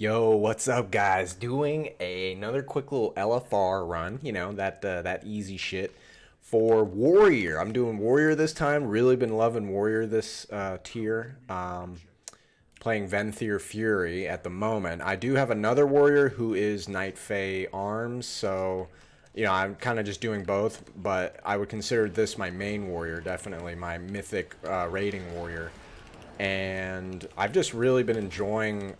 Yo, what's up, guys? Doing another quick little LFR run, that easy shit for Warrior. I'm doing Warrior this time. Really been loving Warrior this tier. Playing Venthyr Fury at the moment. I do have another Warrior who is Night Fae Arms, so I'm kind of just doing both, but I would consider this my main Warrior, definitely my Mythic rating Warrior. And I've just really been enjoying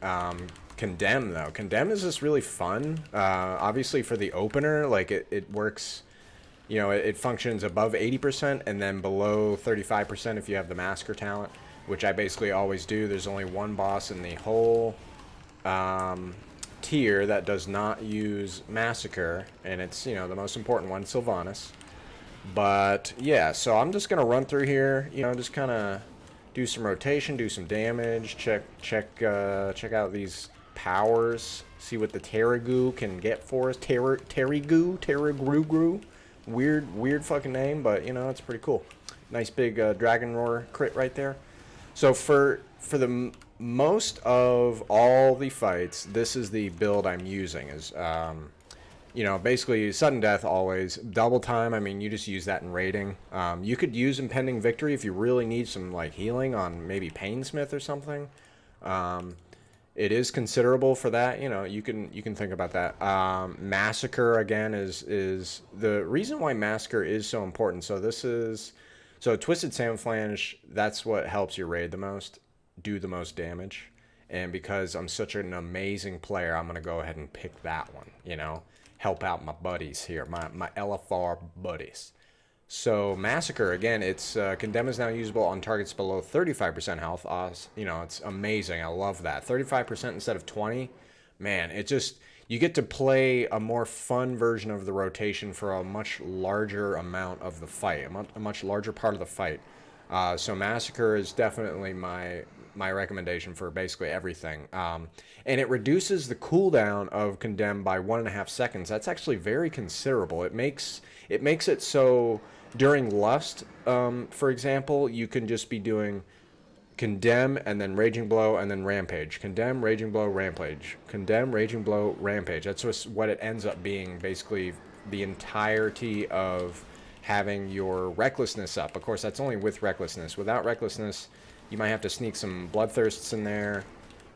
Condemn, though. Condemn is just really fun. Obviously, for the opener, like it works. It functions above 80% and then below 35% if you have the Massacre talent, which I basically always do. There's only one boss in the whole tier that does not use Massacre, and it's the most important one, Sylvanas. But yeah, so I'm just gonna run through here. Just kind of do some rotation, do some damage, check out these powers, see what the Terragoo can get for us. Terragoo. Weird fucking name, but it's pretty cool. Nice big Dragon Roar crit right there. So for the most of all the fights, this is the build I'm using. Is basically sudden death always. Double time, I mean, you just use that in raiding. You could use impending victory if you really need some like healing on maybe Painsmith or something. It is considerable for that. You can think about that. Massacre again is the reason why Massacre is so important. So Twisted Sandflange, that's what helps your raid the most, do the most damage. And because I'm such an amazing player, I'm gonna go ahead and pick that one. Help out my buddies here, my LFR buddies. So Massacre, again, it's Condemn is now usable on targets below 35% health. It's amazing. I love that. 35% instead of 20. Man, you get to play a more fun version of the rotation for a much larger amount of the fight, a much larger part of the fight. So Massacre is definitely my recommendation for basically everything. And it reduces the cooldown of Condemn by 1.5 seconds. That's actually very considerable. It makes it so during Lust, for example, you can just be doing Condemn and then Raging Blow and then Rampage. Condemn, Raging Blow, Rampage. Condemn, Raging Blow, Rampage. That's just what it ends up being, basically the entirety of having your Recklessness up. Of course, that's only with Recklessness. Without Recklessness, you might have to sneak some Bloodthirsts in there,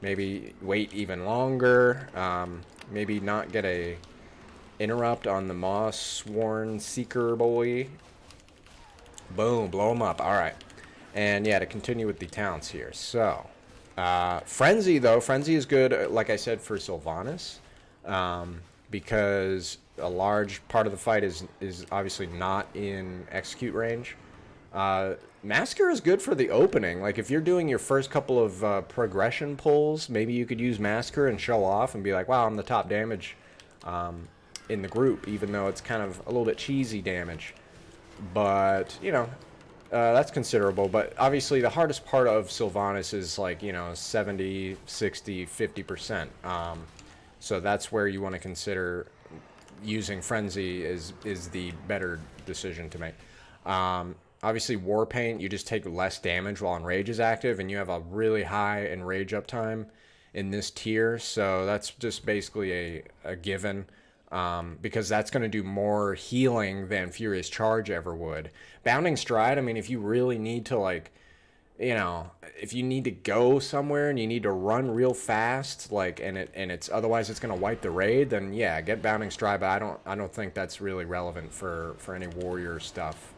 maybe wait even longer, maybe not get a interrupt on the Moss-sworn Seeker boy. Boom, blow him up. All right. And yeah, to continue with the talents here. So, Frenzy, though. Frenzy is good, like I said, for Sylvanas, because a large part of the fight is obviously not in execute range. Massacre is good for the opening. Like, if you're doing your first couple of progression pulls, maybe you could use Massacre and show off and be like, wow, I'm the top damage in the group, even though it's kind of a little bit cheesy damage. But, that's considerable. But obviously the hardest part of Sylvanas is like, 70, 60, 50%. So that's where you want to consider using Frenzy is the better decision to make. Obviously, Warpaint, you just take less damage while Enrage is active, and you have a really high Enrage uptime in this tier, so that's just basically a given, because that's going to do more healing than Furious Charge ever would. Bounding Stride, I mean, if you really need to, if you need to go somewhere and you need to run real fast, and it's otherwise it's gonna wipe the raid, then yeah, get Bounding Stride. But I don't think that's really relevant for any warrior stuff,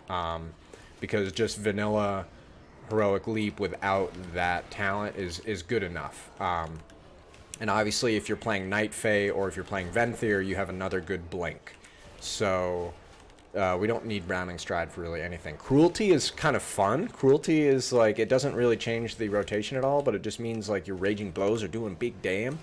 because just vanilla Heroic Leap without that talent is good enough. And obviously, if you're playing Night Fae or if you're playing Venthyr, you have another good Blink. So we don't need Bounding Stride for really anything. Cruelty is kind of fun. Cruelty is like, it doesn't really change the rotation at all, but it just means like your Raging Blows are doing big damn.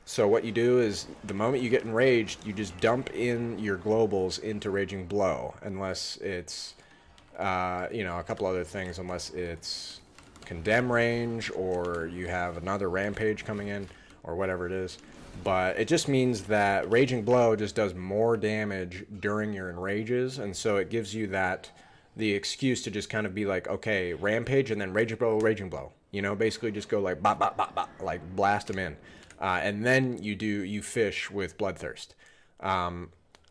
So what you do is the moment you get enraged, you just dump in your globals into Raging Blow, unless it's, a couple other things, unless it's Condemn range or you have another Rampage coming in or whatever it is. But it just means that Raging Blow just does more damage during your enrages, and so it gives you the excuse to just kind of be like, okay, Rampage and then Raging Blow, Raging Blow. You know, basically just go like bop, bop, bop, bop, like blast them in. And then you fish with Bloodthirst.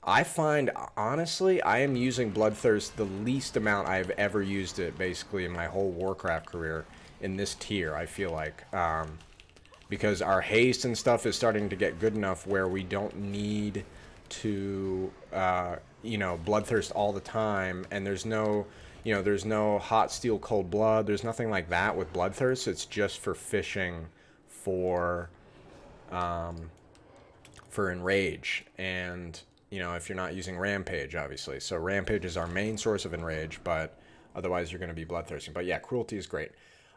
I find, honestly, I am using Bloodthirst the least amount I've ever used it, basically, in my whole Warcraft career in this tier, I feel like. Because our haste and stuff is starting to get good enough where we don't need to, you know, Bloodthirst all the time. And there's no, you know, there's no hot steel, cold blood. There's nothing like that with Bloodthirst. It's just for fishing for enrage, and you know, if you're not using rampage, obviously. So rampage is our main source of enrage, but otherwise you're going to be bloodthirsty. But yeah, cruelty is great.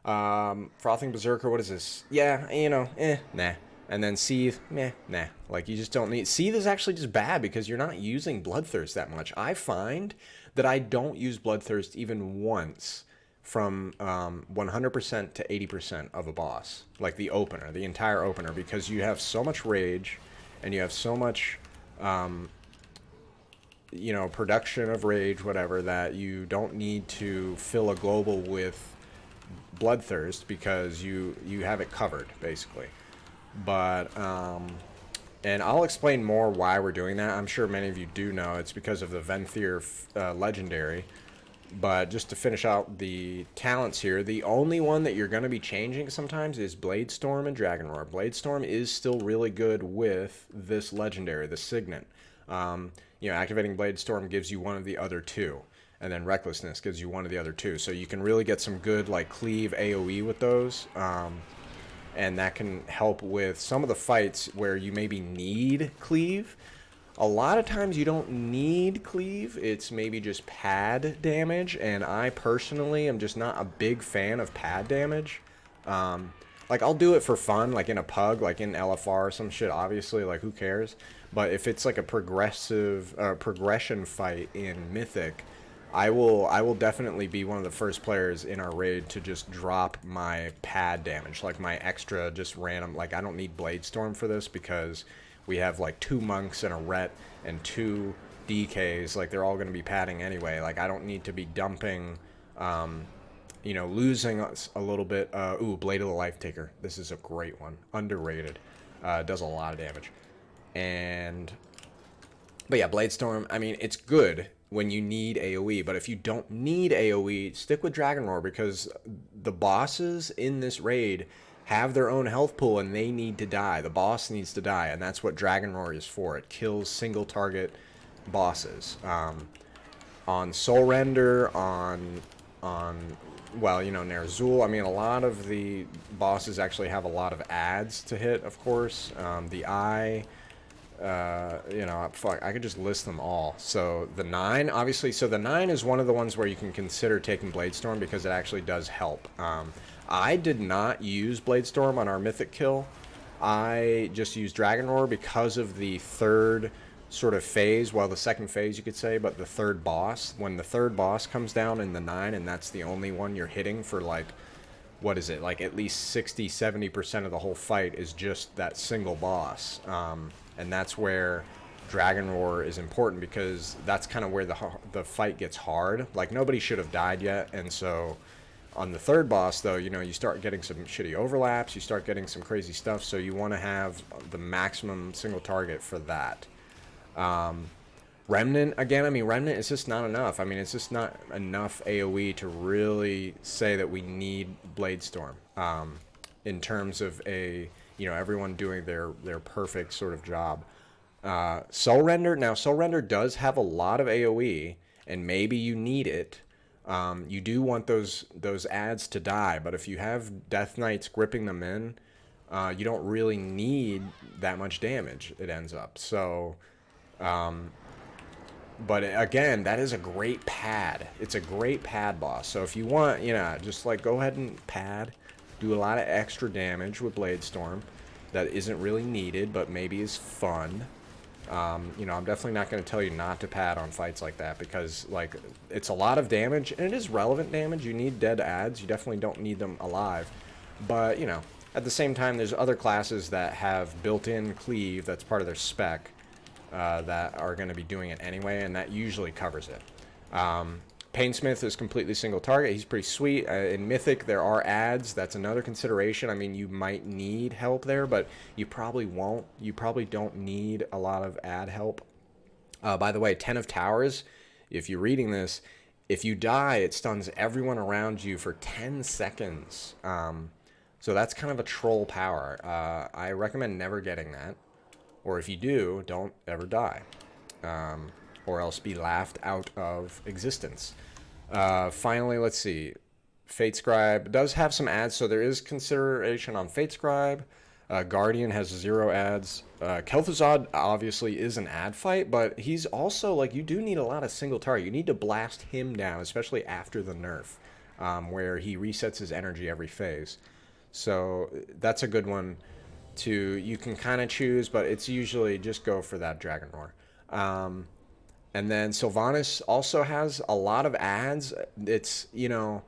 Frothing Berserker, what is this? Yeah, you know, nah. And then Seethe, nah. Like, you just don't need... Seethe is actually just bad because you're not using Bloodthirst that much. I find that I don't use Bloodthirst even once from 100% to 80% of a boss. Like the opener, the entire opener, because you have so much rage and you have so much, you know, production of rage, whatever, that you don't need to fill a global with Bloodthirst because you have it covered, basically. But, and I'll explain more why we're doing that. I'm sure many of you do know. It's because of the Venthyr legendary. But just to finish out the talents here, the only one that you're going to be changing sometimes is Bladestorm and Dragonroar. Bladestorm is still really good with this legendary, the Signet. You know, activating Bladestorm gives you one of the other two, and then Recklessness gives you one of the other two. So you can really get some good, like, cleave AoE with those, and that can help with some of the fights where you maybe need cleave. A lot of times you don't need cleave, it's maybe just pad damage, and I personally am just not a big fan of pad damage. Like, I'll do it for fun, like in a pug, like in LFR or some shit, obviously, like, who cares? But if it's like a progression fight in Mythic, I will definitely be one of the first players in our raid to just drop my pad damage, like my extra just random, like, I don't need Bladestorm for this because we have like 2 monks and a ret and 2 DKs, like they're all going to be padding anyway. Like, I don't need to be dumping, you know, losing a little bit. Ooh, Blade of the Life Taker. This is a great one. Underrated. Does a lot of damage. But yeah, Bladestorm, I mean, it's good when you need AoE, but if you don't need AoE, stick with Dragonroar because the bosses in this raid have their own health pool and they need to die. The boss needs to die, and that's what Dragonroar is for. It kills single target bosses. On Soul Render, on well, you know, Ner'zhul, I mean, a lot of the bosses actually have a lot of ads to hit, of course. The Eye, you know, fuck, I could just list them all. So the 9, obviously, so the 9 is one of the ones where you can consider taking Bladestorm because it actually does help. I did not use Bladestorm on our Mythic kill. I just used Dragonroar because of the third sort of phase, well, the second phase you could say, but the third boss. When the third boss comes down in the 9 and that's the only one you're hitting for, like, what is it, like at least 60-70% of the whole fight is just that single boss. And that's where Dragonroar is important because that's kind of where the fight gets hard. Like, nobody should have died yet, and so on the third boss, though, you know, you start getting some shitty overlaps, you start getting some crazy stuff, so you want to have the maximum single target for that. Remnant, again, I mean, Remnant is just not enough. I mean, it's just not enough AoE to really say that we need Bladestorm in terms of a, you know, everyone doing their perfect sort of job. Soul Render, now Soul Render does have a lot of AoE, and maybe you need it. You do want those ads to die, but if you have Death Knights gripping them in, you don't really need that much damage, it ends up. So, but again, that is a great pad. It's a great pad boss. So if you want, you know, just like go ahead and pad, do a lot of extra damage with Bladestorm that isn't really needed, but maybe is fun. You know, I'm definitely not going to tell you not to pad on fights like that because, like, it's a lot of damage, and it is relevant damage. You need dead ads. You definitely don't need them alive. But, you know, at the same time, there's other classes that have built-in cleave that's part of their spec that are going to be doing it anyway, and that usually covers it. Painsmith is completely single target. He's pretty sweet. In Mythic, there are ads. That's another consideration. I mean, you might need help there, but you probably won't. You probably don't need a lot of ad help. By the way, 10 of Towers, if you're reading this, if you die, it stuns everyone around you for 10 seconds. So that's kind of a troll power. I recommend never getting that. Or if you do, don't ever die. Or else be laughed out of existence. Finally, let's see. Fate Scribe does have some ads, so there is consideration on Fate Scribe. Guardian has 0 ads. Kel'Thuzad obviously is an ad fight, but he's also, like, you do need a lot of single target. You need to blast him down, especially after the nerf, where he resets his energy every phase. So that's a good one to, you can kind of choose, but it's usually just go for that Dragon Roar. And then Sylvanas also has a lot of ads. It's, you know,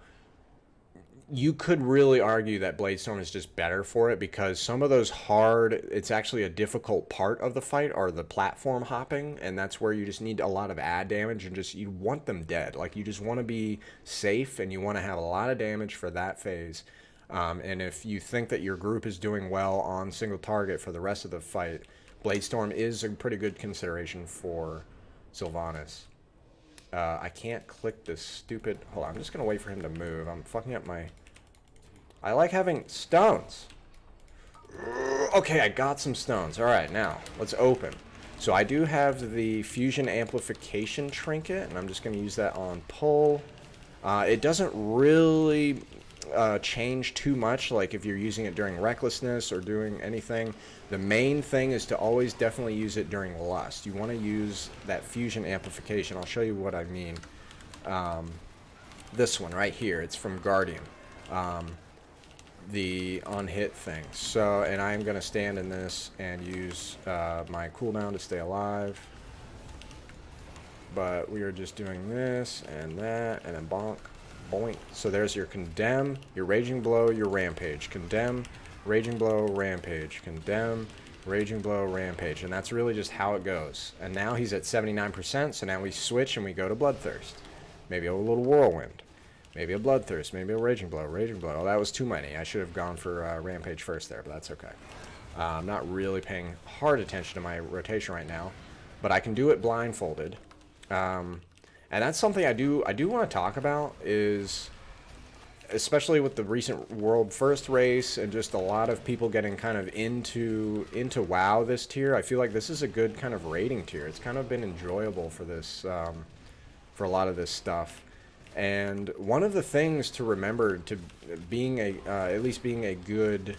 you could really argue that Bladestorm is just better for it because some of those hard, it's actually a difficult part of the fight are the platform hopping, and that's where you just need a lot of ad damage and just, you want them dead. Like, you just want to be safe and you want to have a lot of damage for that phase. And if you think that your group is doing well on single target for the rest of the fight, Bladestorm is a pretty good consideration for Sylvanas. I can't click this stupid... Hold on, I'm just going to wait for him to move. I'm fucking up my... I like having stones. Okay, I got some stones. Alright, now, let's open. So I do have the Fusion Amplification Trinket, and I'm just going to use that on pull. It doesn't really change too much, like if you're using it during Recklessness or doing anything. The main thing is to always definitely use it during Lust. You want to use that Fusion Amplification. I'll show you what I mean. This one right here, it's from Guardian. The on-hit thing. So, and I'm going to stand in this and use my cooldown to stay alive. But we are just doing this and that, and then bonk, boink. So there's your Condemn, your Raging Blow, your Rampage. Condemn, Raging Blow, Rampage. Condemn, Raging Blow, Rampage. And that's really just how it goes. And now he's at 79%, so now we switch and we go to Bloodthirst. Maybe a little Whirlwind. Maybe a Bloodthirst. Maybe a Raging Blow. Raging Blow. Oh, that was too many. I should have gone for Rampage first there, but that's okay. I'm not really paying hard attention to my rotation right now, but I can do it blindfolded. And that's something I do want to talk about, is especially with the recent World First race and just a lot of people getting kind of into WoW this tier. I feel like this is a good kind of rating tier. It's kind of been enjoyable for this, for a lot of this stuff. And one of the things to remember to being a, at least being a good,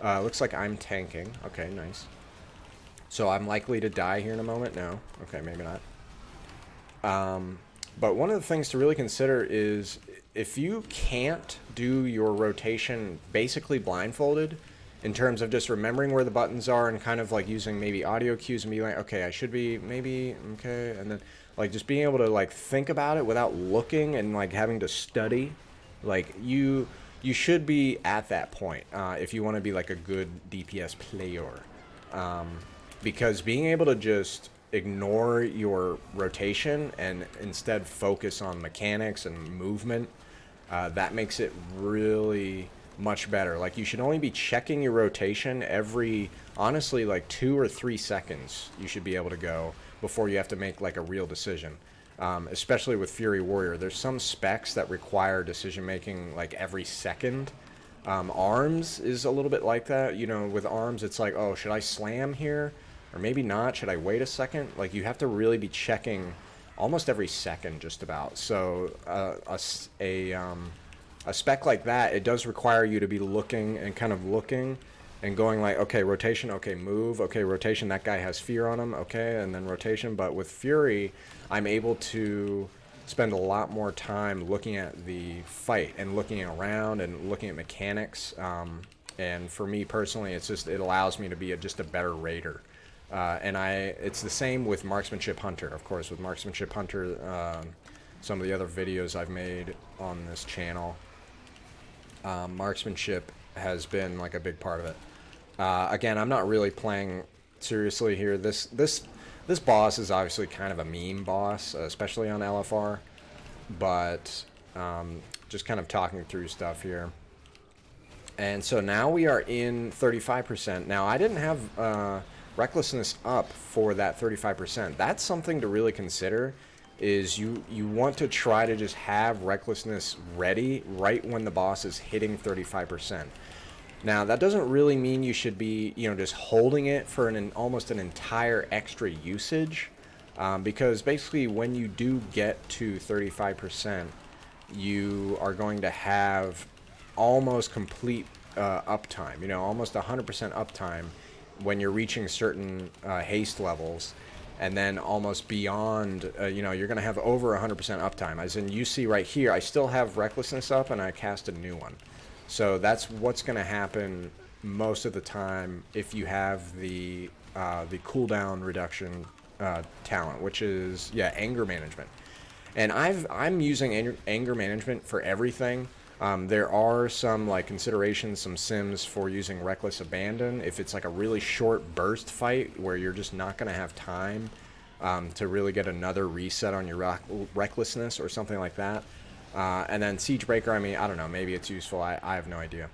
looks like I'm tanking. Okay, nice. So I'm likely to die here in a moment? No. Okay, maybe not. But one of the things to really consider is if you can't do your rotation basically blindfolded, in terms of just remembering where the buttons are and kind of like using maybe audio cues and be like, okay, I should be maybe, okay, and then like just being able to like think about it without looking and like having to study, like you should be at that point if you want to be like a good DPS player, because being able to just ignore your rotation and instead focus on mechanics and movement, that makes it really much better. Like, you should only be checking your rotation every, honestly, like 2 or 3 seconds you should be able to go before you have to make like a real decision. Especially with Fury Warrior, there's some specs that require decision making like every second. Arms is a little bit like that, you know. With Arms it's like, oh, should I slam here or maybe not, should I wait a second? Like, you have to really be checking almost every second just about. So a spec like that, it does require you to be looking and kind of looking and going like, okay, rotation, okay, move, okay, rotation, that guy has fear on him, okay, and then rotation. But with Fury, I'm able to spend a lot more time looking at the fight and looking around and looking at mechanics. And for me personally, it's just, it allows me to be just a better raider. And it's the same with Marksmanship Hunter, of course. With Marksmanship Hunter, some of the other videos I've made on this channel, marksmanship has been like a big part of it. Again, I'm not really playing seriously here. This boss is obviously kind of a meme boss, especially on LFR. but just kind of talking through stuff here. And so now we are in 35%. Now, I didn't have recklessness up for that 35%. That's something to really consider, is you want to try to just have recklessness ready right when the boss is hitting 35%. Now, that doesn't really mean you should be, just holding it for almost an entire extra usage, because basically when you do get to 35%, you are going to have almost complete uptime, almost 100% uptime when you're reaching certain haste levels, and then almost beyond, you're going to have over 100% uptime. As in, you see right here, I still have recklessness up and I cast a new one. So that's what's going to happen most of the time if you have the cooldown reduction talent, which is, anger management. And I'm using anger management for everything. There are some considerations, some sims for using Reckless Abandon if it's like a really short burst fight where you're just not going to have time to really get another reset on your recklessness or something like that. And then Siegebreaker, I mean, I don't know, maybe it's useful. I have no idea.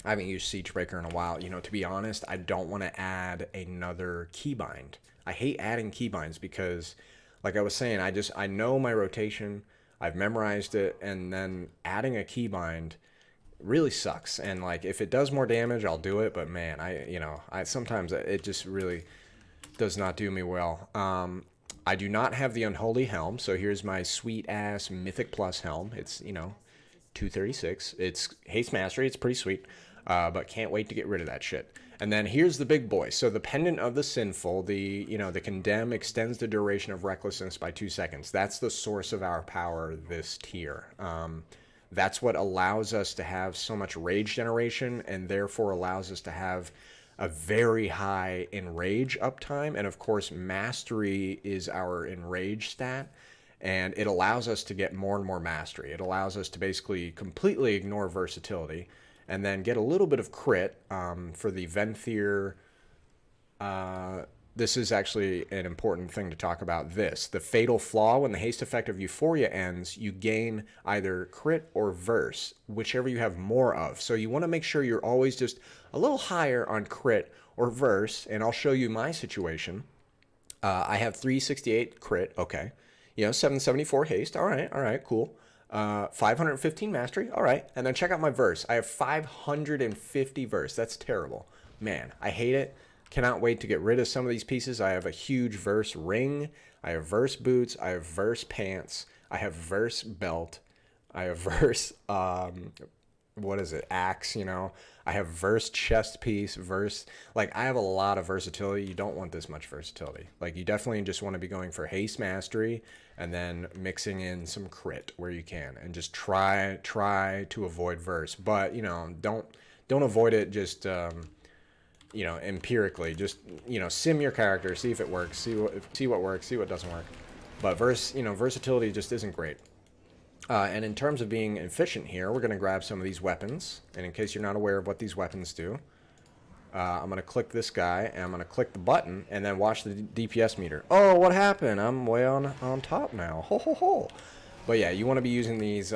I haven't used Siegebreaker in a while. To be honest, I don't want to add another keybind. I hate adding keybinds because, like I was saying, I know my rotation. I've memorized it, and then adding a keybind really sucks. And if it does more damage, I'll do it. But man, I sometimes it just really does not do me well. I do not have the Unholy Helm, so here's my sweet ass Mythic Plus helm. It's 236. It's Haste Mastery. It's pretty sweet, but can't wait to get rid of that shit. And then here's the big boy. So the Pendant of the Sinful, the Condemn extends the duration of recklessness by 2 seconds. That's the source of our power this tier. That's what allows us to have so much rage generation, and therefore allows us to have a very high enrage uptime. And of course, mastery is our enrage stat, and it allows us to get more and more mastery. It allows us to basically completely ignore versatility and then get a little bit of crit for the Venthyr. This is actually an important thing to talk about. The Fatal Flaw, when the haste effect of Euphoria ends, you gain either crit or verse, whichever you have more of. So you want to make sure you're always just a little higher on crit or verse, and I'll show you my situation. I have 368 crit, okay. 774 haste, all right, cool. 515 mastery, all right. And then check out my verse. I have 550 verse. That's terrible. Man, I hate it. Cannot wait to get rid of some of these pieces. I have a huge verse ring. I have verse boots. I have verse pants. I have verse belt. I have verse, axe, I have verse chest piece, verse, I have a lot of versatility. You don't want this much versatility. You definitely just want to be going for haste mastery and then mixing in some crit where you can, and just try to avoid verse. But, don't avoid it just, empirically. Just, sim your character, see if it works, see what works, see what doesn't work. But versatility just isn't great. And in terms of being efficient here, we're going to grab some of these weapons. And in case you're not aware of what these weapons do, I'm going to click this guy, and I'm going to click the button, and then watch the DPS meter. Oh, what happened? I'm way on top now. Ho, ho, ho. But yeah, you want to be using these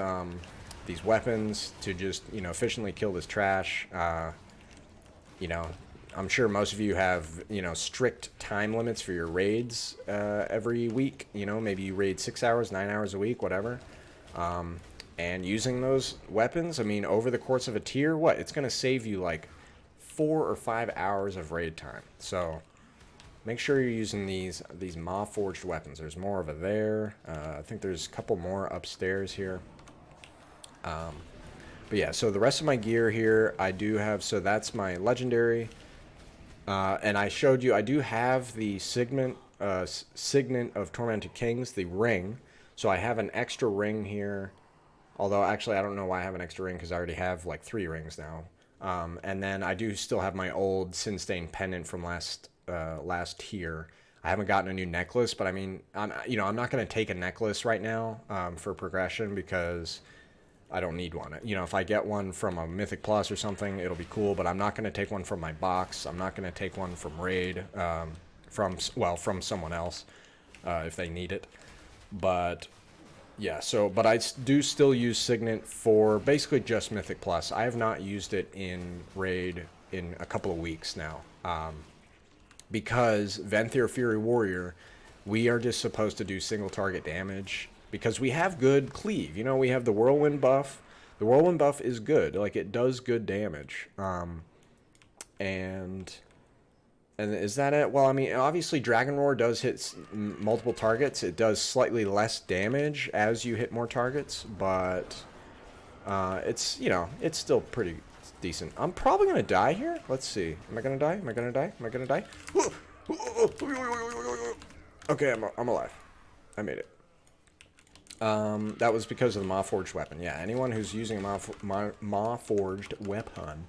weapons to just, efficiently kill this trash. I'm sure most of you have, strict time limits for your raids every week. Maybe you raid 6 hours, 9 hours a week, whatever. And using those weapons, I mean, over the course of a tier, it's going to save you 4 or 5 hours of raid time. So make sure you're using these Maw Forged weapons. There's more over there. I think there's a couple more upstairs here. But yeah, so the rest of my gear here, I do have, so that's my legendary. And I showed you, I do have the Signet of Tormented Kings, the ring. So I have an extra ring here. Although, actually, I don't know why I have an extra ring, because I already have 3 rings now. And then I do still have my old Sin Stain pendant from last tier. I haven't gotten a new necklace, but I mean, I'm not going to take a necklace right now for progression, because I don't need one. If I get one from a Mythic Plus or something, it'll be cool, but I'm not going to take one from my box. I'm not going to take one from raid, from someone else if they need it. But Yeah, so, but do still use Signet for basically just Mythic Plus. I have not used it in Raid in a couple of weeks now. Because Venthyr Fury Warrior, we are just supposed to do single target damage because we have good cleave. You know, we have the Whirlwind buff. The Whirlwind buff is good. Like, it does good damage. And is that it? Well, I mean, obviously Dragon Roar does hit multiple targets. It does slightly less damage as you hit more targets, but it's, you know, it's still pretty decent. I'm probably going to die here. Let's see. Am I going to die? Am I going to die? Am I going to die? Okay, I'm alive. I made it. That was because of the Maw-Forged weapon. Yeah, anyone who's using a Maw-Forged weapon,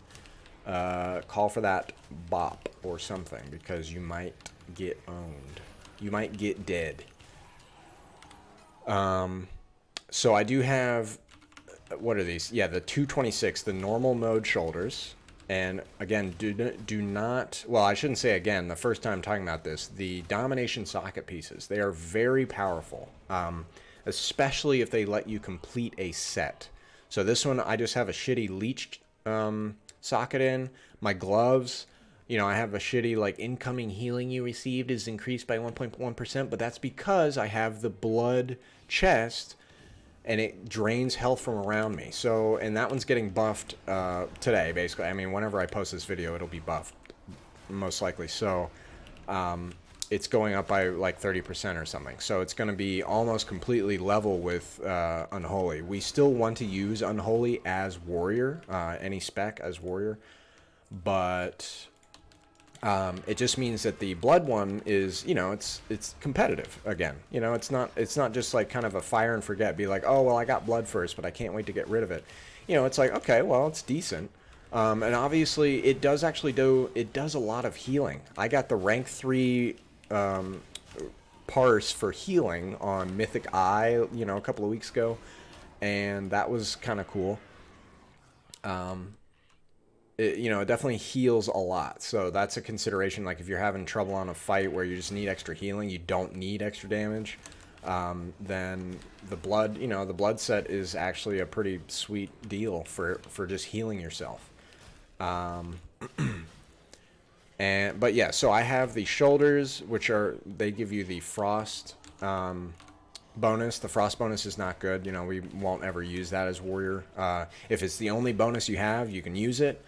call for that bop or something, because you might get owned. You might get dead. So I do have, what are these? Yeah, the 226, the normal mode shoulders. And again, do not, well, I shouldn't say again, the first time talking about this, the domination socket pieces, they are very powerful, especially if they let you complete a set. So this one, I just have a shitty leech socket in. My gloves, you know, I have a shitty, like, incoming healing you received is increased by 1.1%, but that's because I have the blood chest, and it drains health from around me. So, and that one's getting buffed today, basically. I mean, whenever I post this video, it'll be buffed, most likely. So, it's going up by like 30% or something. So it's going to be almost completely level with Unholy. We still want to use Unholy as Warrior, any spec as Warrior, but it just means that the blood one is, you know, it's competitive again. You know, it's not just like kind of a fire and forget. Be like, oh well, I got blood first, but I can't wait to get rid of it. You know, it's like, okay, well, it's decent. And obviously, it does a lot of healing. I got the rank 3 parse for healing on Mythic Eye, you know, a couple of weeks ago, and that was kind of cool. You know, it definitely heals a lot, so that's a consideration. Like, if you're having trouble on a fight where you just need extra healing, you don't need extra damage, then the blood, you know, the blood set is actually a pretty sweet deal for just healing yourself. But yeah, so I have the shoulders, which they give you the frost bonus. The frost bonus is not good. You know, we won't ever use that as warrior. If it's the only bonus you have, you can use it.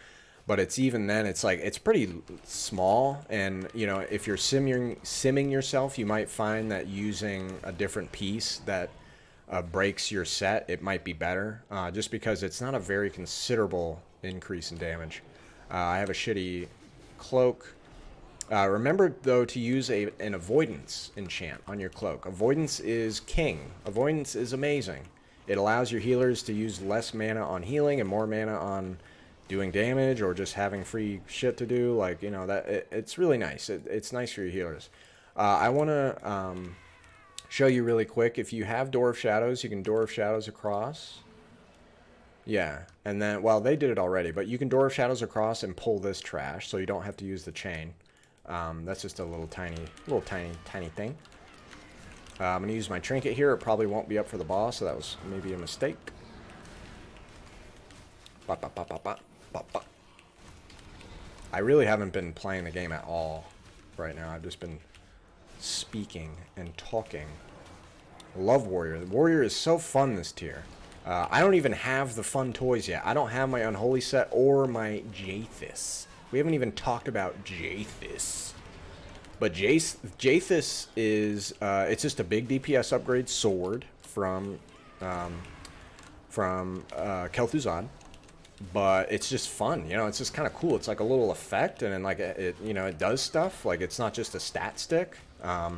But it's even then, it's like, it's pretty small. And, you know, if you're simming yourself, you might find that using a different piece that breaks your set, it might be better. Just because it's not a very considerable increase in damage. I have a shitty cloak. Remember, though, to use an avoidance enchant on your cloak. Avoidance is king. Avoidance is amazing. It allows your healers to use less mana on healing and more mana on doing damage or just having free shit to do. Like, you know, it's really nice. It's nice for your healers. I want to show you really quick. If you have Door of Shadows, you can Door of Shadows across. Yeah, and then, well, they did it already, but you can Door of Shadows across and pull this trash, so you don't have to use the chain. That's just a little tiny thing. I'm going to use my trinket here. It probably won't be up for the boss, so that was maybe a mistake. Ba, ba, ba, ba, ba, ba, ba. I really haven't been playing the game at all right now. I've just been speaking and talking. Love Warrior. The Warrior is so fun this tier. I don't even have the fun toys yet. I don't have my Unholy set or my Jathis. We haven't even talked about Jathis. But Jathis is, it's just a big DPS upgrade sword from Kel'Thuzad. But it's just fun, you know, it's just kind of cool. It's like a little effect, and then, like, it, you know, it does stuff. Like, it's not just a stat stick. I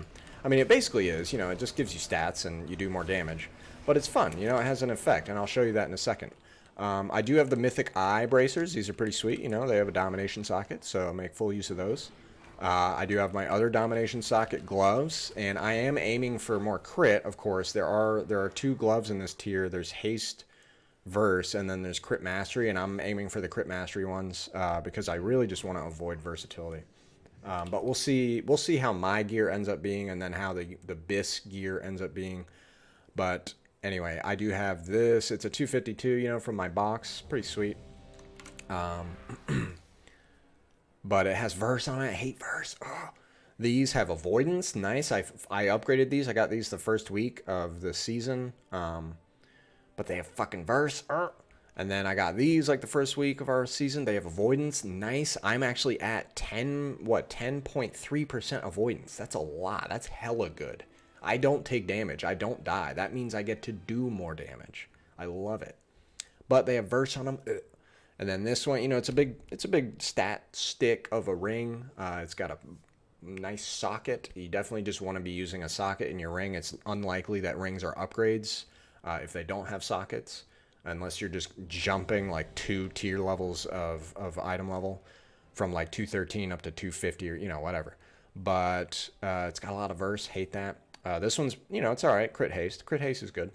mean, it basically is, you know, it just gives you stats and you do more damage. But it's fun, you know, it has an effect, and I'll show you that in a second. I do have the Mythic Eye Bracers. These are pretty sweet, you know, they have a domination socket, so make full use of those. I do have my other domination socket gloves, and I am aiming for more crit, of course. There are 2 gloves in this tier. There's Haste Verse, and then there's Crit Mastery, and I'm aiming for the Crit Mastery ones because I really just want to avoid versatility. But we'll see how my gear ends up being, and then how the BIS gear ends up being. But anyway, I do have this. It's a 252, you know, from my box. Pretty sweet. But it has verse on it. I hate verse. Ugh. These have avoidance. Nice. I upgraded these. I got these the first week of the season. But they have fucking verse. And then I got these like the first week of our season. They have avoidance. Nice. I'm actually at 10.3% avoidance. That's a lot. That's hella good. I don't take damage. I don't die. That means I get to do more damage. I love it. But they have verse on them. And then this one, you know, it's a big stat stick of a ring. It's got a nice socket. You definitely just want to be using a socket in your ring. It's unlikely that rings are upgrades if they don't have sockets, unless you're just jumping like 2 tier levels of item level from like 213 up to 250 or, you know, whatever. But it's got a lot of verse. Hate that. This one's, you know, it's all right. Crit haste. Crit haste is good.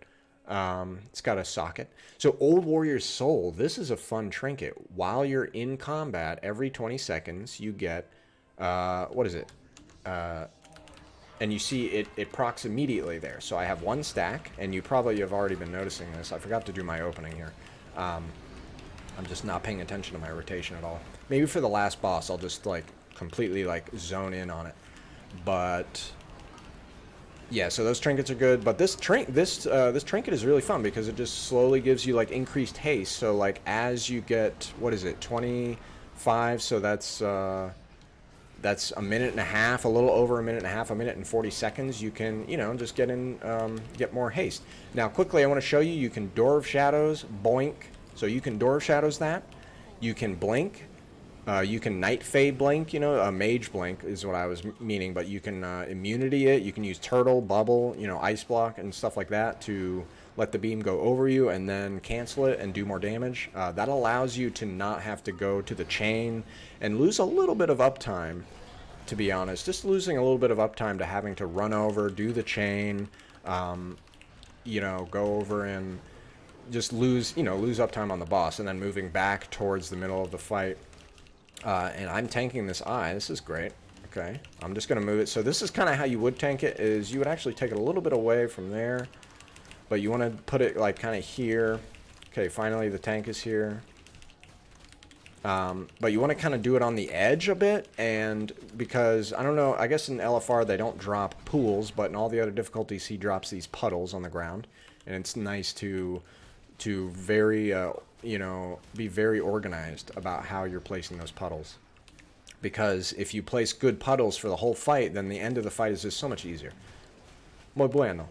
It's got a socket. So Old Warrior's Soul, this is a fun trinket. While you're in combat, every 20 seconds, you get, what is it? And you see it procs immediately there. So I have 1 stack, and you probably have already been noticing this. I forgot to do my opening here. I'm just not paying attention to my rotation at all. Maybe for the last boss, I'll just like completely like zone in on it. But yeah, so those trinkets are good. But this trinket is really fun because it just slowly gives you like increased haste. So like as you get, what is it, 25? So that's a minute and a half, a little over a minute and a half, a minute and 40 seconds. You can, you know, just get more haste. Now, quickly, I want to show you can Door of Shadows, boink. So you can Door of Shadows that. You can blink. You can Night Fade blink, you know, a Mage blink is what I was meaning, but you can immunity it. You can use Turtle, Bubble, you know, Ice Block and stuff like that to let the beam go over you and then cancel it and do more damage. That allows you to not have to go to the chain and lose a little bit of uptime, to be honest. Just losing a little bit of uptime to having to run over, do the chain, you know, go over and just lose uptime on the boss and then moving back towards the middle of the fight. And I'm tanking this eye. This is great. Okay, I'm just going to move it. So this is kind of how you would tank it, is you would actually take it a little bit away from there. But you want to put it like kind of here. Okay, finally the tank is here. But you want to kind of do it on the edge a bit. And because, I don't know, I guess in LFR they don't drop pools, but in all the other difficulties he drops these puddles on the ground. And it's nice to very... you know, be very organized about how you're placing those puddles. Because if you place good puddles for the whole fight, then the end of the fight is just so much easier. Muy bueno.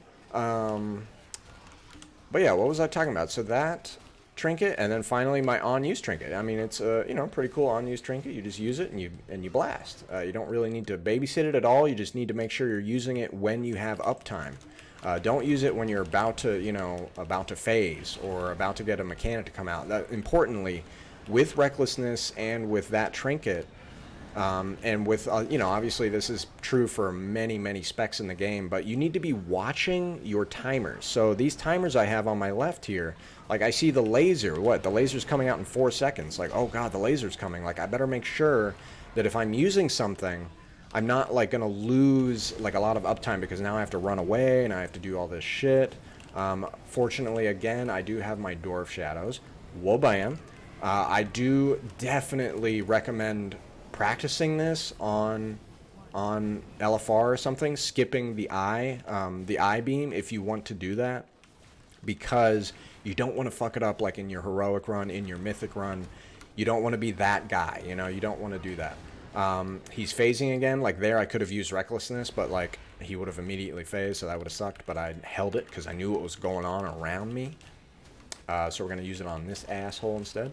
But yeah, what was I talking about? So that trinket, and then finally my on-use trinket. I mean, it's a, you know, pretty cool on-use trinket. You just use it and you blast. You don't really need to babysit it at all. You just need to make sure you're using it when you have uptime. Don't use it when you're about to, you know, about to phase or about to get a mechanic to come out. Importantly, with recklessness and with that trinket, and with, you know, obviously this is true for many, many specs in the game, but you need to be watching your timers. So these timers I have on my left here, like I see the laser, the laser's coming out in 4 seconds. Like, oh God, the laser's coming. Like, I better make sure that if I'm using something, I'm not like gonna lose like a lot of uptime because now I have to run away and I have to do all this shit. Fortunately, again, I do have my Door of Shadows. Wobam. I do definitely recommend practicing this on LFR or something, skipping the eye beam if you want to do that, because you don't want to fuck it up like in your heroic run, in your mythic run. You don't want to be that guy, you know, you don't want to do that. He's phasing again. Like there I could have used recklessness, but like he would have immediately phased, so that would have sucked, but I held it because I knew what was going on around me. So we're going to use it on this asshole instead.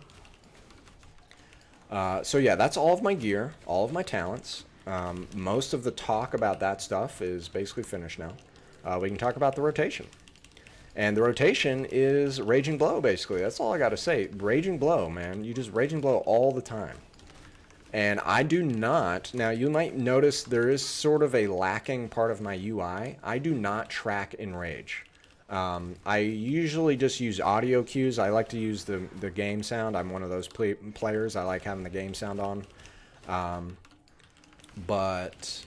So yeah, that's all of my gear, all of my talents. Most of the talk about that stuff is basically finished now. We can talk about the rotation. And the rotation is Raging Blow, basically. That's all I got to say. Raging Blow, man. You just Raging Blow all the time. And I do not, now you might notice there is sort of a lacking part of my UI. I do not track Enrage. I usually just use audio cues. I like to use the game sound. I'm one of those players. I like having the game sound on. But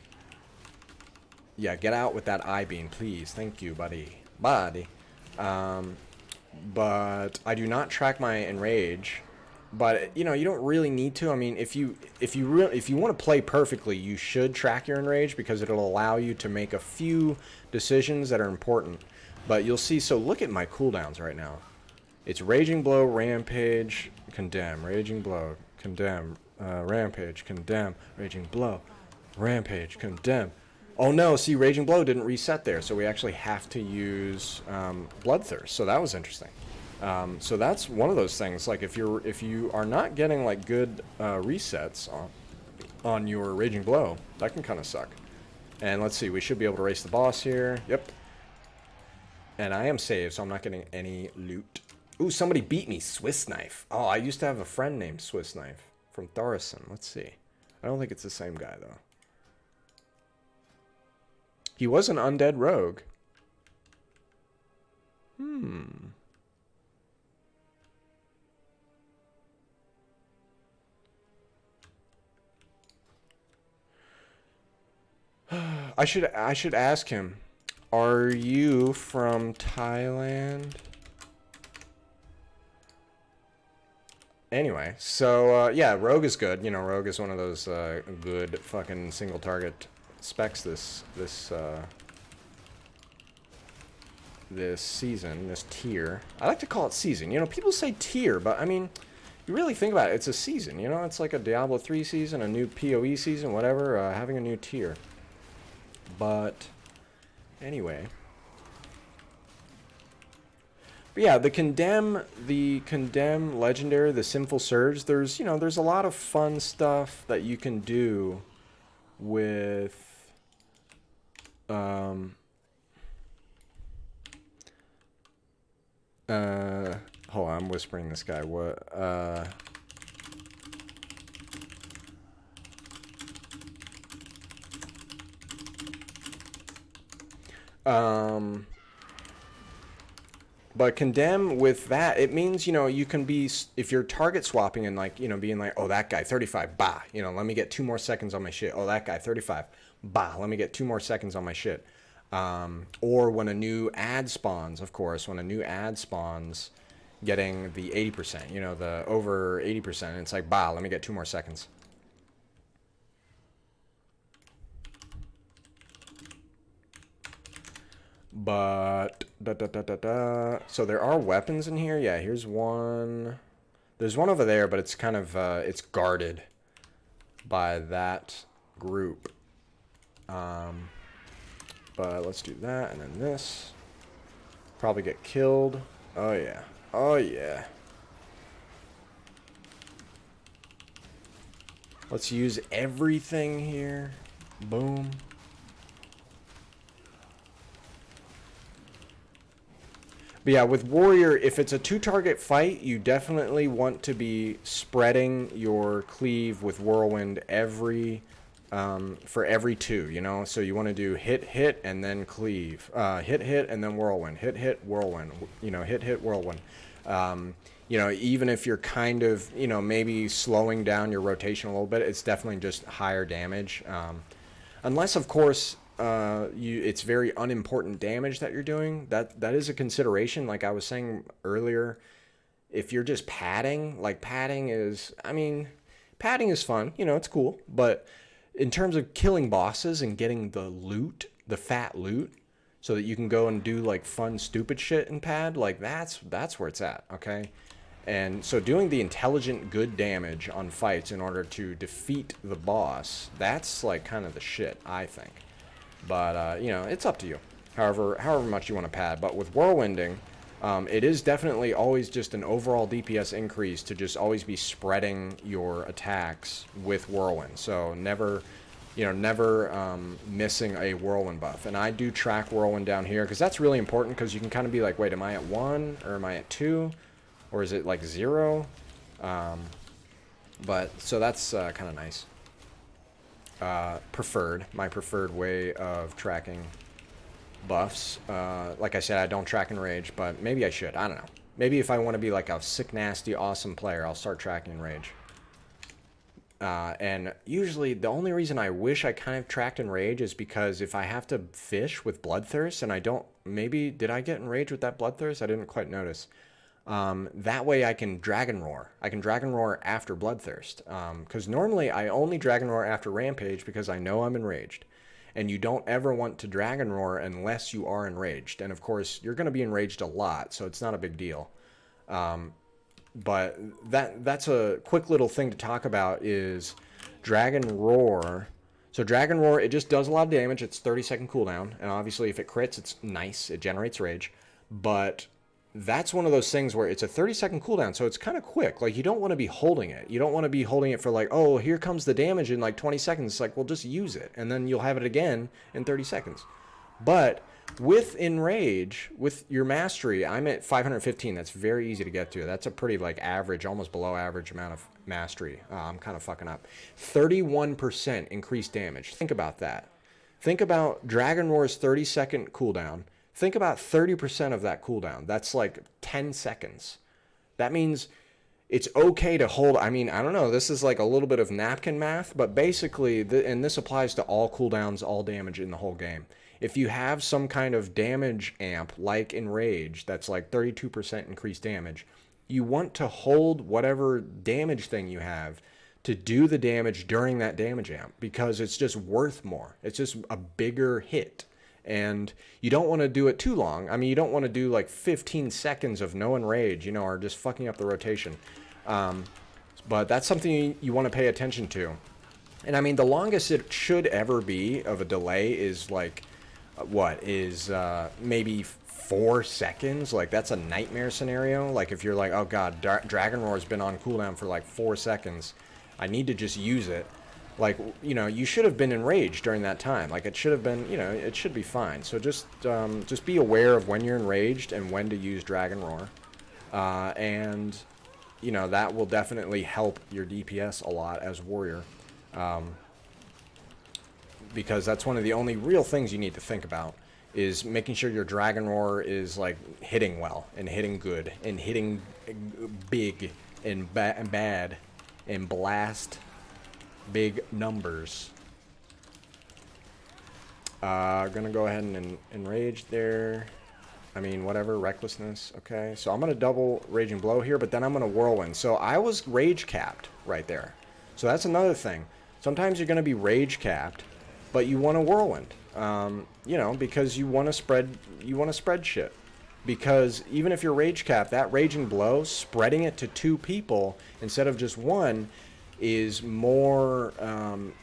yeah, get out with that eye beam, please. Thank you, buddy. But I do not track my enrage. But you know, you don't really need to. I mean, if you want to play perfectly, you should track your enrage because it'll allow you to make a few decisions that are important. But you'll see. So look at my cooldowns right now. It's Raging Blow, Rampage, Condemn, Raging Blow, Condemn, Rampage, Condemn, Raging Blow, Rampage, Condemn. Oh no, see, Raging Blow didn't reset there, so we actually have to use Bloodthirst. So that was interesting. So that's one of those things. Like if you are not getting like good resets on your Raging Blow, that can kind of suck. And let's see, we should be able to race the boss here. Yep. And I am saved, so I'm not getting any loot. Ooh, somebody beat me. Swiss Knife. Oh, I used to have a friend named Swiss Knife from Thorison. Let's see. I don't think it's the same guy, though. He was an undead rogue. I should ask him. Are you from Thailand? Anyway, so yeah, Rogue is good. You know, Rogue is one of those good fucking single target specs this season, this tier. I like to call it season. You know, people say tier, but I mean, you really think about it, it's a season. You know, it's like a Diablo 3 season, a new PoE season, whatever. Having a new tier. But anyway. But yeah, the Condemn Legendary, the Sinful Surge, there's a lot of fun stuff that you can do with hold on, I'm whispering this guy. What But Condemn with that, it means, you know, you can be, if you're target swapping and like, you know, being like, oh, that guy, 35, bah, you know, let me get 2 more seconds on my shit. Oh, that guy, 35, bah, let me get 2 more seconds on my shit. Or when a new ad spawns, of course, when a new ad spawns, getting the 80%, you know, the over 80%, it's like, bah, let me get 2 more seconds. But so there are weapons in here. Yeah, here's one. There's one over there, but it's kind of it's guarded by that group. But let's do that, and then this. Probably get killed. Oh yeah. Oh yeah. Let's use everything here. Boom. But yeah, with Warrior, if it's a 2-target fight, you definitely want to be spreading your cleave with Whirlwind for every 2, you know? So you want to do hit, and then cleave. Hit, and then Whirlwind. Hit, Whirlwind. You know, hit, Whirlwind. You know, even if you're kind of, you know, maybe slowing down your rotation a little bit, it's definitely just higher damage. Unless, of course... it's very unimportant damage that you're doing. That is a consideration. Like I was saying earlier, if you're just padding, like padding is fun, you know, it's cool. But in terms of killing bosses and getting the loot, the fat loot, so that you can go and do like fun, stupid shit in pad, like that's where it's at, okay? And so doing the intelligent, good damage on fights in order to defeat the boss, that's like kind of the shit, I think. But, you know, it's up to you, however much you want to pad. But with Whirlwinding, it is definitely always just an overall DPS increase to just always be spreading your attacks with Whirlwind. So never missing a Whirlwind buff. And I do track Whirlwind down here because that's really important because you can kind of be like, wait, am I at 1 or am I at 2? Or is it like 0? But, so that's kind of nice. My preferred way of tracking buffs. Like I said, I don't track Enrage, but maybe I should. I don't know. Maybe if I want to be like a sick, nasty, awesome player, I'll start tracking Enrage. And usually the only reason I wish I kind of tracked Enrage is because if I have to fish with Bloodthirst and I don't, maybe, did I get Enrage with that Bloodthirst? I didn't quite notice. That way I can Dragon Roar. I can Dragon Roar after Bloodthirst. Because normally I only Dragon Roar after Rampage because I know I'm enraged. And you don't ever want to Dragon Roar unless you are enraged. And of course, you're going to be enraged a lot, so it's not a big deal. But that's a quick little thing to talk about is Dragon Roar. So Dragon Roar, it just does a lot of damage. It's 30-second cooldown. And obviously if it crits, it's nice. It generates rage. But that's one of those things where it's a 30-second cooldown, so it's kind of quick. Like, you don't want to be holding it. You don't want to be holding it for like, oh, here comes the damage in like 20 seconds. It's like, well, just use it. And then you'll have it again in 30 seconds. But with Enrage, with your mastery, I'm at 515. That's very easy to get to. That's a pretty like average, almost below average amount of mastery. I'm kind of fucking up. 31% increased damage. Think about that. Think about Dragon Roar's 30-second cooldown. Think about 30% of that cooldown. That's like 10 seconds. That means it's okay to hold. I mean, I don't know. This is like a little bit of napkin math, but basically, and this applies to all cooldowns, all damage in the whole game. If you have some kind of damage amp like Enrage, that's like 32% increased damage, you want to hold whatever damage thing you have to do the damage during that damage amp because it's just worth more. It's just a bigger hit. And you don't want to do it too long. I mean, you don't want to do like 15 seconds of no enrage, you know, or just fucking up the rotation. But that's something you want to pay attention to. And I mean, the longest it should ever be of a delay is like, maybe 4 seconds? Like, that's a nightmare scenario. Like, if you're like, oh god, Dragon Roar's been on cooldown for like 4 seconds. I need to just use it. Like, you know, you should have been enraged during that time. Like, it should have been, you know, it should be fine. So just be aware of when you're enraged and when to use Dragon Roar. And, you know, that will definitely help your DPS a lot as Warrior. Because that's one of the only real things you need to think about is making sure your Dragon Roar is, like, hitting well and hitting good and hitting big and bad and blast big numbers. Gonna go ahead and enrage there. I mean, whatever, recklessness. Okay, so I'm gonna double Raging Blow here, but then I'm gonna Whirlwind. So I was rage capped right there. So that's another thing. Sometimes you're gonna be rage capped, but you want to Whirlwind. You know, because you want to spread shit. Because even if you're rage capped, that Raging Blow, spreading it to 2 people instead of just 1, is more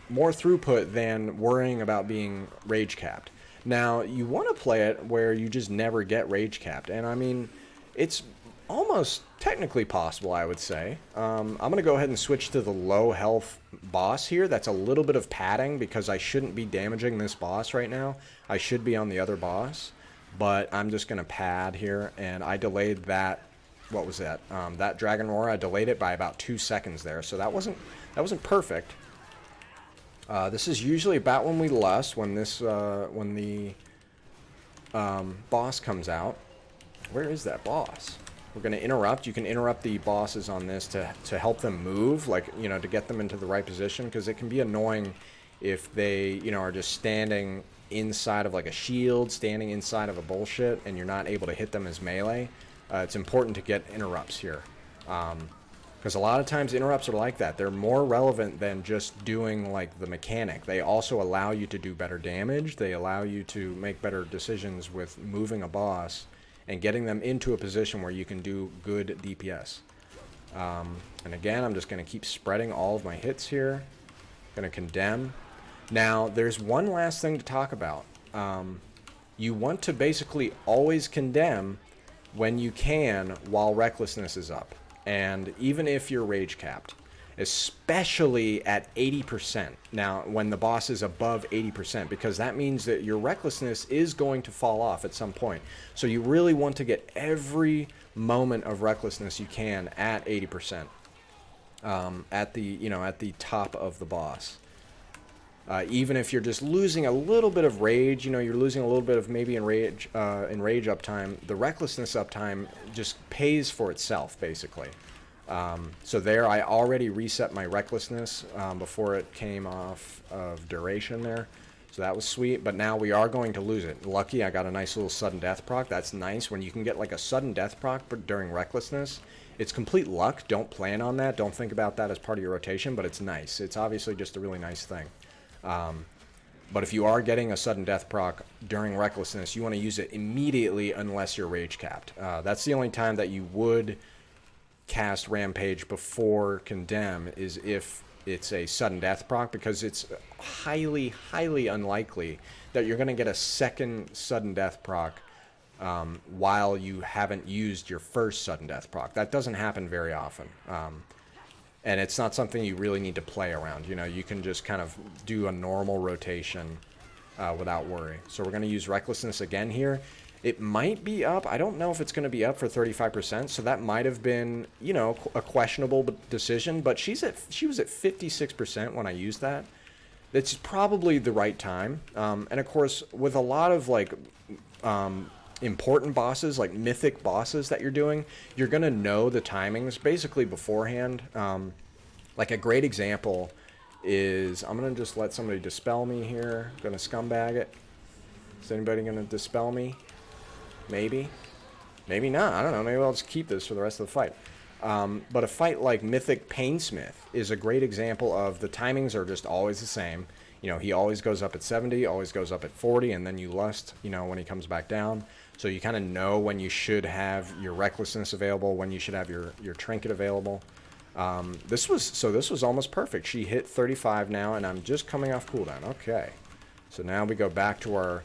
throughput than worrying about being rage capped. Now, you want to play it where you just never get rage capped, and I mean, it's almost technically possible, I would say. I'm going to go ahead and switch to the low health boss here. That's a little bit of padding because I shouldn't be damaging this boss right now. I should be on the other boss, but I'm just going to pad here, and I delayed that. What was that? That Dragon Roar, I delayed it by about 2 seconds there, so that wasn't perfect. This is usually about when we lust, when the boss comes out. Where is that boss? We're going to interrupt. You can interrupt the bosses on this to help them move, like, you know, to get them into the right position, because it can be annoying if they, you know, are just standing inside of like a shield, standing inside of a bullshit, and you're not able to hit them as melee. It's important to get interrupts here. Because a lot of times interrupts are like that. They're more relevant than just doing like the mechanic. They also allow you to do better damage. They allow you to make better decisions with moving a boss and getting them into a position where you can do good DPS. And again, I'm just going to keep spreading all of my hits here. Going to condemn. Now, there's one last thing to talk about. You want to basically always condemn when you can while recklessness is up, and even if you're rage capped, especially at 80%. Now, when the boss is above 80%, because that means that your recklessness is going to fall off at some point. So you really want to get every moment of recklessness you can at 80%, at the top of the boss. Even if you're just losing a little bit of rage, you know, you're losing a little bit of maybe enrage uptime, the recklessness uptime just pays for itself, basically. So there, I already reset my recklessness before it came off of duration there. So that was sweet, but now we are going to lose it. Lucky I got a nice little sudden death proc. That's nice. When you can get like a sudden death proc but during recklessness, it's complete luck. Don't plan on that. Don't think about that as part of your rotation, but it's nice. It's obviously just a really nice thing. But if you are getting a sudden death proc during recklessness, you want to use it immediately unless you're rage capped. That's the only time that you would cast Rampage before Condemn, is if it's a sudden death proc, because it's highly, highly unlikely that you're going to get a second sudden death proc while you haven't used your first sudden death proc. That doesn't happen very often. And it's not something you really need to play around. You know, you can just kind of do a normal rotation without worry. So we're going to use Recklessness again here. It might be up. I don't know if it's going to be up for 35%, so that might have been, you know, a questionable decision. But she was at 56% when I used that. It's probably the right time. And of course, with a lot of like important bosses, like mythic bosses that you're doing, you're going to know the timings basically beforehand. Like a great example is, I'm going to just let somebody dispel me here. I'm going to scumbag it. Is anybody going to dispel me? Maybe. Maybe not. I don't know. Maybe I'll just keep this for the rest of the fight. But a fight like Mythic Painsmith is a great example of the timings are just always the same. You know, he always goes up at 70, always goes up at 40, and then you lust, you know, when he comes back down. So you kind of know when you should have your recklessness available, when you should have your trinket available. This was almost perfect. She hit 35 now, and I'm just coming off cooldown. Okay. So now we go back to our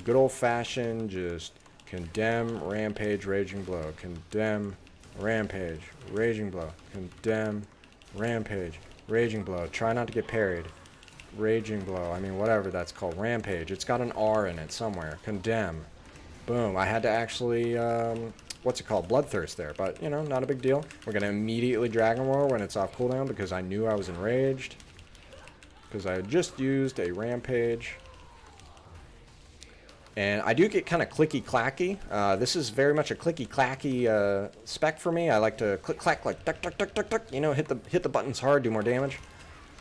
good old-fashioned just Condemn, Rampage, Raging Blow. Condemn, Rampage, Raging Blow. Condemn, Rampage, Raging Blow. Try not to get parried. Raging Blow. I mean, whatever that's called. Rampage. It's got an R in it somewhere. Condemn. Boom. I had to actually, what's it called? Bloodthirst there. But, you know, not a big deal. We're going to immediately Dragon Roar when it's off cooldown because I knew I was enraged. Because I had just used a Rampage. And I do get kind of clicky-clacky. This is very much a clicky-clacky spec for me. I like to click-clack, like, duck, duck, duck, duck, duck. You know, hit the buttons hard, do more damage.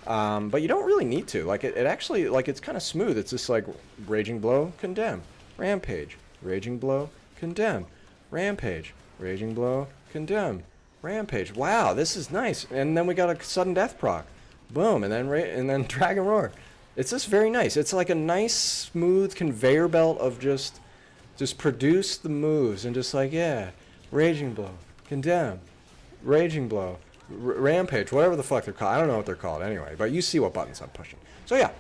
But you don't really need to. Like, it actually, like, it's kind of smooth. It's just like Raging Blow, Condemn, Rampage, Raging Blow, Condemn, Rampage, Raging Blow, Condemn, Rampage. Wow, this is nice. And then we got a sudden death proc. Boom, and then Dragon Roar. It's just very nice. It's like a nice, smooth conveyor belt of just produce the moves and just like, yeah, Raging Blow, Condemn, Raging Blow, Rampage, whatever the fuck they're called. I don't know what they're called anyway, but you see what buttons I'm pushing. So yeah,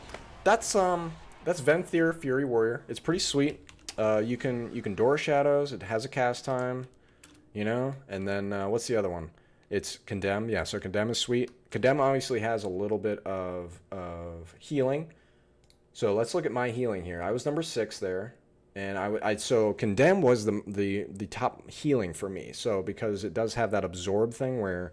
that's Venthyr Fury Warrior. It's pretty sweet. You can Door Shadows. It has a cast time, you know. And then what's the other one? It's Condemn. Yeah, so Condemn is sweet. Condemn obviously has a little bit of healing. So let's look at my healing here. I was number 6 there. And so Condemn was the top healing for me. So because it does have that absorb thing where,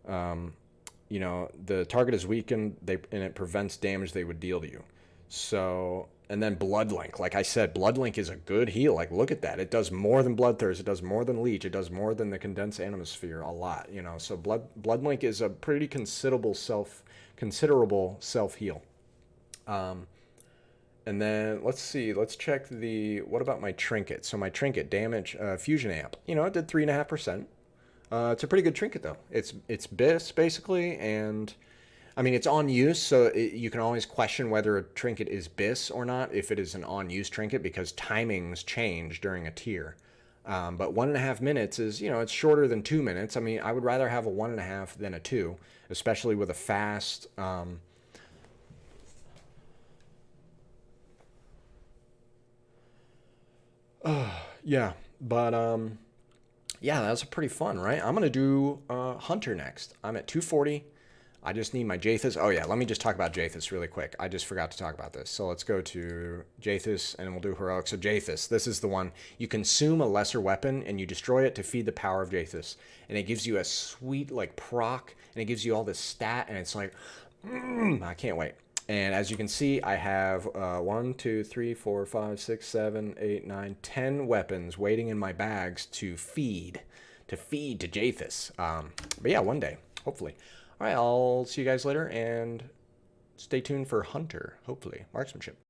you know, the target is weakened and it prevents damage they would deal to you. So, and then Bloodlink. Like I said, Bloodlink is a good heal. Like, look at that. It does more than Bloodthirst. It does more than Leech. It does more than the Condensed Animosphere a lot, you know. So Bloodlink is a pretty considerable self-heal. And then, let's see. Let's check what about my trinket? So my trinket, damage, fusion amp. You know, it did 3.5%. It's a pretty good trinket, though. It's BIS, basically, and I mean, it's on use, so you can always question whether a trinket is BIS or not if it is an on-use trinket, because timings change during a tier. But 1.5 minutes is, you know, it's shorter than 2 minutes. I mean, I would rather have a 1.5 than a 2, especially with a fast... yeah, but... yeah, that's pretty fun, right? I'm going to do Hunter next. I'm at 240. I just need my Jathus. Oh, yeah, let me just talk about Jathus really quick. I just forgot to talk about this. So let's go to Jathus, and we'll do Heroic. So Jathus, this is the one. You consume a lesser weapon, and you destroy it to feed the power of Jathus. And it gives you a sweet, like, proc, and it gives you all this stat, and it's like, I can't wait. And as you can see, I have 1, 2, 3, 4, 5, 6, 7, 8, 9, 10 weapons waiting in my bags to feed to feed to Jathus. But yeah, one day, hopefully. All right, I'll see you guys later, and stay tuned for Hunter, hopefully. Marksmanship.